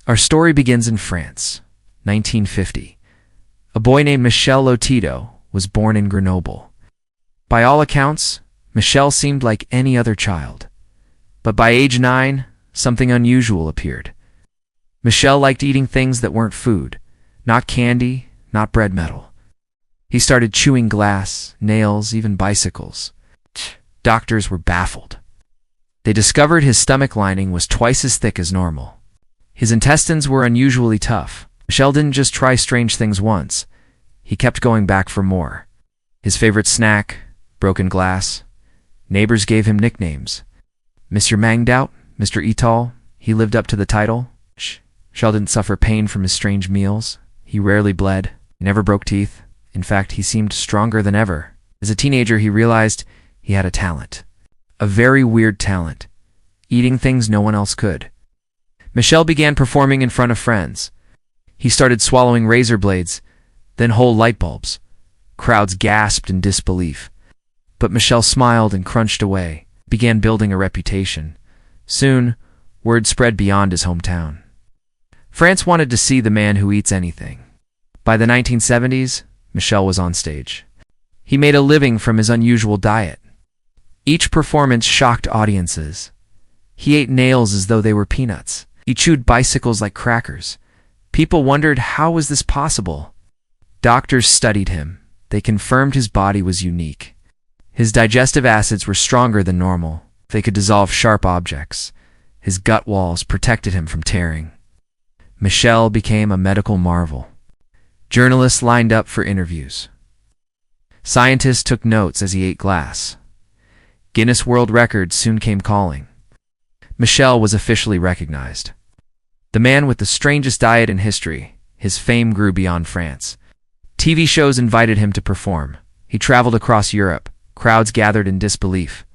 Our story begins in France, 1950. A boy named Michel Lotito was born in Grenoble. By all accounts, Michel seemed like any other child. But by age 9, something unusual appeared. Michel liked eating things that weren't food, not candy, not bread metal. He started chewing glass, nails, even bicycles. Doctors were baffled. They discovered his stomach lining was twice as thick as normal. His intestines were unusually tough. Michel didn't just try strange things once. He kept going back for more. His favorite snack, broken glass. Neighbors gave him nicknames. Monsieur Mangetout, Mr. Etal, he lived up to the title. Michel didn't suffer pain from his strange meals. He rarely bled. He never broke teeth. In fact, he seemed stronger than ever. As a teenager, he realized he had a talent. A very weird talent. Eating things no one else could. Michel began performing in front of friends. He started swallowing razor blades, then whole light bulbs. Crowds gasped in disbelief. But Michel smiled and crunched away, began building a reputation. Soon, word spread beyond his hometown. France wanted to see the man who eats anything. By the 1970s, Michel was on stage. He made a living from his unusual diet. Each performance shocked audiences. He ate nails as though they were peanuts. He chewed bicycles like crackers. People wondered, how was this possible? Doctors studied him. They confirmed his body was unique. His digestive acids were stronger than normal. They could dissolve sharp objects. His gut walls protected him from tearing. Michel became a medical marvel. Journalists lined up for interviews. Scientists took notes as he ate glass. Guinness World Records soon came calling. Michel was officially recognized. The man with the strangest diet in history, his fame grew beyond France. TV shows invited him to perform. He traveled across Europe. Crowds gathered in disbelief.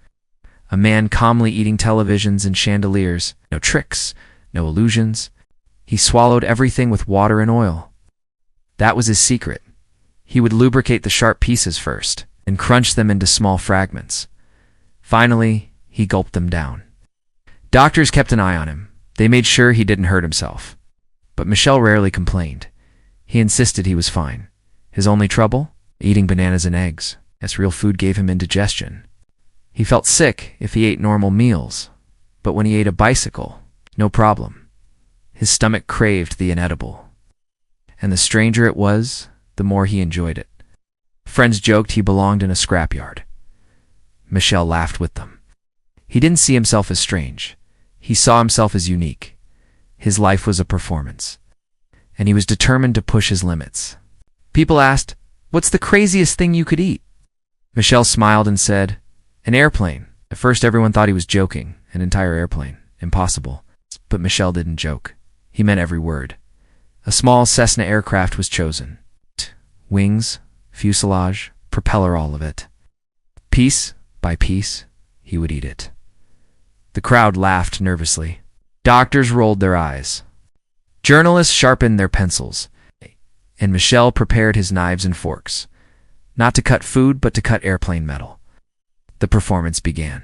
A man calmly eating televisions and chandeliers. No tricks, no illusions. He swallowed everything with water and oil. That was his secret. He would lubricate the sharp pieces first, and crunch them into small fragments. Finally, he gulped them down. Doctors kept an eye on him. They made sure he didn't hurt himself. But Michel rarely complained. He insisted he was fine. His only trouble? Eating bananas and eggs, as real food gave him indigestion. He felt sick if he ate normal meals, but when he ate a bicycle, no problem. His stomach craved the inedible. And the stranger it was, the more he enjoyed it. Friends joked he belonged in a scrapyard. Michel laughed with them. He didn't see himself as strange. He saw himself as unique. His life was a performance. And he was determined to push his limits. People asked, "What's the craziest thing you could eat?" Michel smiled and said, "An airplane." At first everyone thought he was joking. An entire airplane. Impossible. But Michel didn't joke. He meant every word. A small Cessna aircraft was chosen. Wings, fuselage, propeller, all of it. Piece by piece, he would eat it. The crowd laughed nervously. Doctors rolled their eyes. Journalists sharpened their pencils. And Michel prepared his knives and forks. Not to cut food, but to cut airplane metal. The performance began.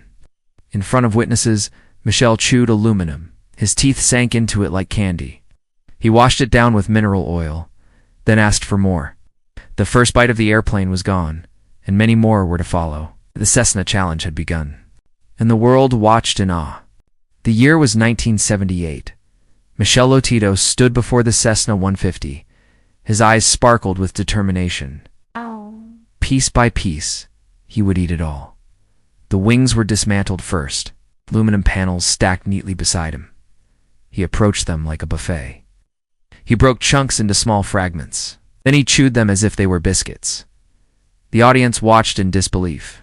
In front of witnesses, Michel chewed aluminum. His teeth sank into it like candy. He washed it down with mineral oil, then asked for more. The first bite of the airplane was gone, and many more were to follow. The Cessna challenge had begun, and the world watched in awe. The year was 1978. Michel Lotito stood before the Cessna 150. His eyes sparkled with determination. Piece by piece, he would eat it all. The wings were dismantled first, aluminum panels stacked neatly beside him. He approached them like a buffet. He broke chunks into small fragments. Then he chewed them as if they were biscuits. The audience watched in disbelief.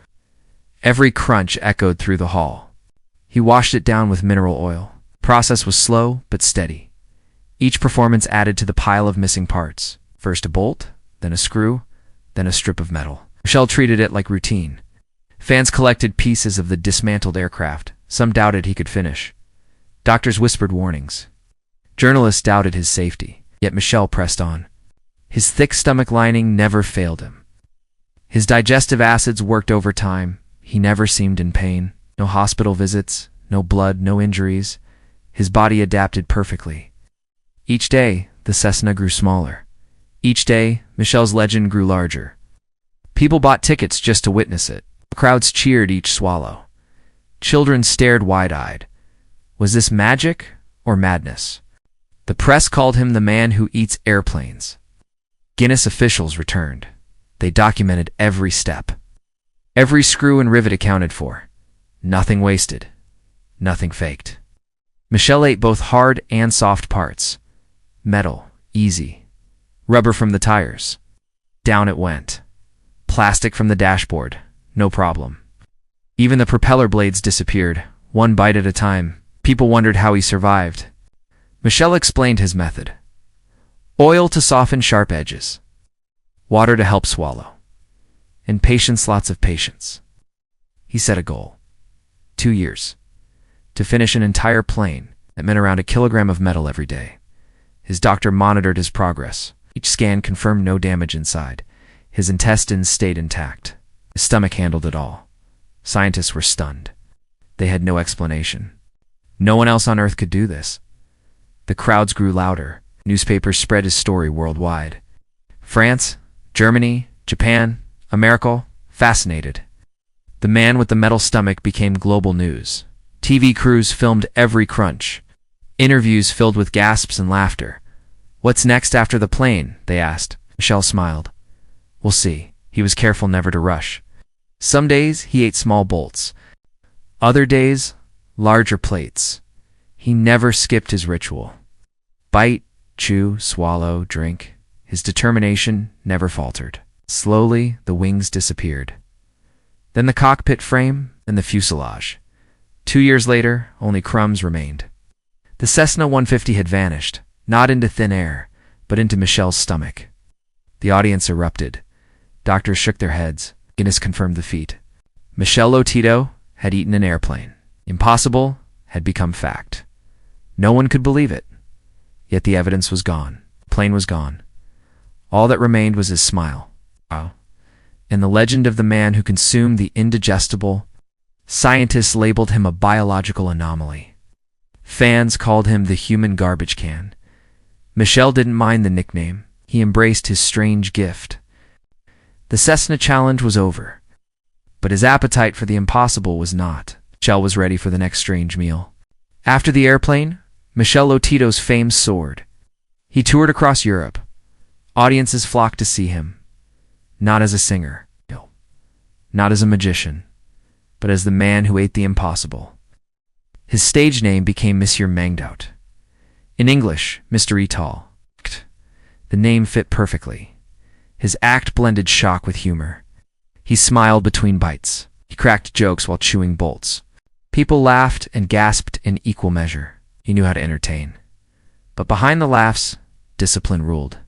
Every crunch echoed through the hall. He washed it down with mineral oil. The process was slow but steady. Each performance added to the pile of missing parts. First a bolt, then a screw, then a strip of metal. Michel treated it like routine. Fans collected pieces of the dismantled aircraft. Some doubted he could finish. Doctors whispered warnings. Journalists doubted his safety, yet Michel pressed on. His thick stomach lining never failed him. His digestive acids worked overtime. He never seemed in pain. No hospital visits, no blood, no injuries. His body adapted perfectly. Each day, the Cessna grew smaller. Each day, Michel's legend grew larger. People bought tickets just to witness it. Crowds cheered each swallow. Children stared wide-eyed. Was this magic or madness? The press called him the man who eats airplanes. Guinness officials returned. They documented every step. Every screw and rivet accounted for. Nothing wasted. Nothing faked. Michel ate both hard and soft parts. Metal, easy. Rubber from the tires. Down it went. Plastic from the dashboard, no problem. Even the propeller blades disappeared, one bite at a time. People wondered how he survived. Michel explained his method. Oil to soften sharp edges. Water to help swallow. And patience, lots of patience. He set a goal. 2 years. To finish an entire plane that meant around 1 kilogram of metal every day. His doctor monitored his progress. Each scan confirmed no damage inside. His intestines stayed intact. His stomach handled it all. Scientists were stunned. They had no explanation. No one else on Earth could do this. The crowds grew louder. Newspapers spread his story worldwide. France, Germany, Japan, America, fascinated. The man with the metal stomach became global news. TV crews filmed every crunch. Interviews filled with gasps and laughter. What's next after the plane? They asked. Michel smiled. We'll see. He was careful never to rush. Some days he ate small bolts. Other days, larger plates. He never skipped his ritual. Bite, chew, swallow, drink. His determination never faltered. Slowly, the wings disappeared. Then the cockpit frame and the fuselage. 2 years later, only crumbs remained. The Cessna 150 had vanished, not into thin air, but into Michel's stomach. The audience erupted. Doctors shook their heads. Guinness confirmed the feat. Michel Lotito had eaten an airplane. Impossible had become fact. No one could believe it. Yet the evidence was gone. The plane was gone. All that remained was his smile. Wow. And the legend of the man who consumed the indigestible. Scientists labeled him a biological anomaly. Fans called him the human garbage can. Michel didn't mind the nickname. He embraced his strange gift. The Cessna challenge was over, but his appetite for the impossible was not. Michel was ready for the next strange meal. After the airplane, Michel Lotito's fame soared. He toured across Europe. Audiences flocked to see him, not as a singer, no, not as a magician, but as the man who ate the impossible. His stage name became Monsieur Mangetout. In English, Mr. Etal. The name fit perfectly. His act blended shock with humor. He smiled between bites. He cracked jokes while chewing bolts. People laughed and gasped in equal measure. He knew how to entertain. But behind the laughs, discipline ruled.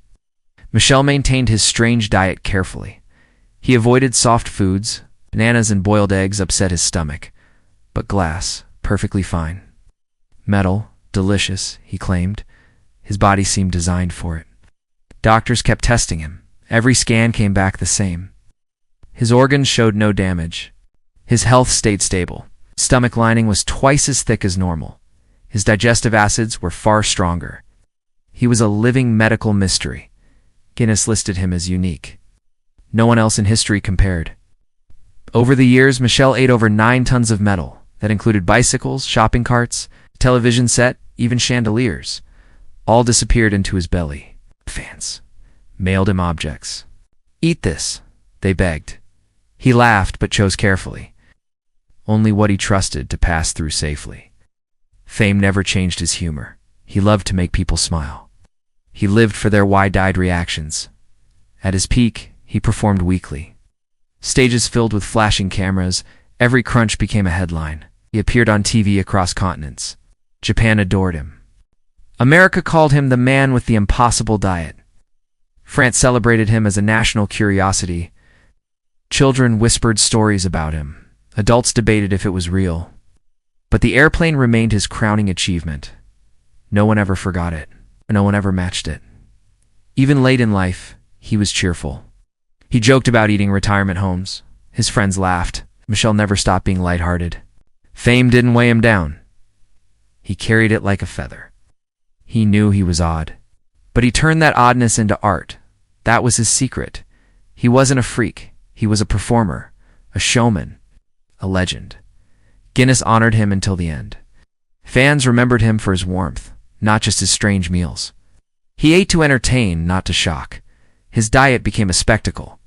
Michel maintained his strange diet carefully. He avoided soft foods. Bananas and boiled eggs upset his stomach. But glass, perfectly fine. Metal, delicious, he claimed. His body seemed designed for it. Doctors kept testing him. Every scan came back the same. His organs showed no damage. His health stayed stable. Stomach lining was twice as thick as normal. His digestive acids were far stronger. He was a living medical mystery. Guinness listed him as unique. No one else in history compared. Over the years, Michel ate over 9 tons of metal. That included bicycles, shopping carts, television set, even chandeliers. All disappeared into his belly. Fans mailed him objects. Eat this, they begged. He laughed but chose carefully. Only what he trusted to pass through safely. Fame never changed his humor. He loved to make people smile. He lived for their wide-eyed reactions. At his peak, he performed weekly. Stages filled with flashing cameras, every crunch became a headline. He appeared on TV across continents. Japan adored him. America called him the man with the impossible diet. France celebrated him as a national curiosity. Children whispered stories about him. Adults debated if it was real. But the airplane remained his crowning achievement. No one ever forgot it. No one ever matched it. Even late in life, he was cheerful. He joked about eating retirement homes. His friends laughed. Michel never stopped being lighthearted. Fame didn't weigh him down. He carried it like a feather. He knew he was odd. But he turned that oddness into art. That was his secret. He wasn't a freak. He was a performer, a showman, a legend. Guinness honored him until the end. Fans remembered him for his warmth, not just his strange meals. He ate to entertain, not to shock. His diet became a spectacle,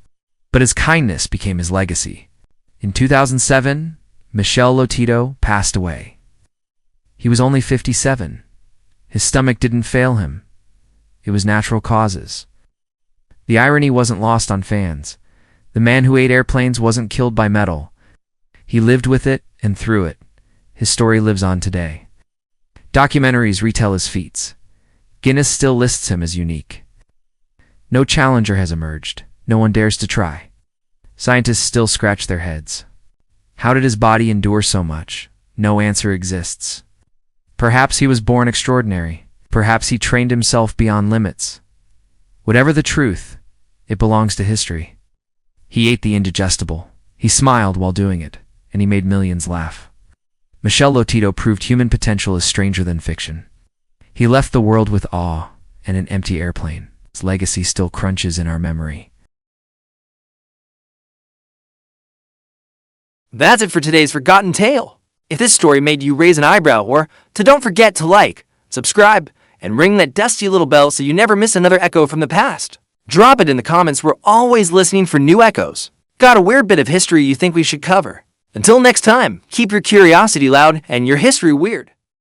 but his kindness became his legacy. In 2007, Michel Lotito passed away. He was only 57. His stomach didn't fail him. It was natural causes. The irony wasn't lost on fans. The man who ate airplanes wasn't killed by metal. He lived with it and through it. His story lives on today. Documentaries retell his feats. Guinness still lists him as unique. No challenger has emerged. No one dares to try. Scientists still scratch their heads. How did his body endure so much? No answer exists. Perhaps he was born extraordinary. Perhaps he trained himself beyond limits. Whatever the truth, it belongs to history. He ate the indigestible. He smiled while doing it, and he made millions laugh. Michel Lotito proved human potential is stranger than fiction. He left the world with awe and an empty airplane. His legacy still crunches in our memory. That's it for today's Forgotten Tale. If this story made you raise an eyebrow don't forget to like, subscribe, and ring that dusty little bell so you never miss another echo from the past. Drop it in the comments. We're always listening for new echoes. Got a weird bit of history you think we should cover? Until next time, keep your curiosity loud and your history weird.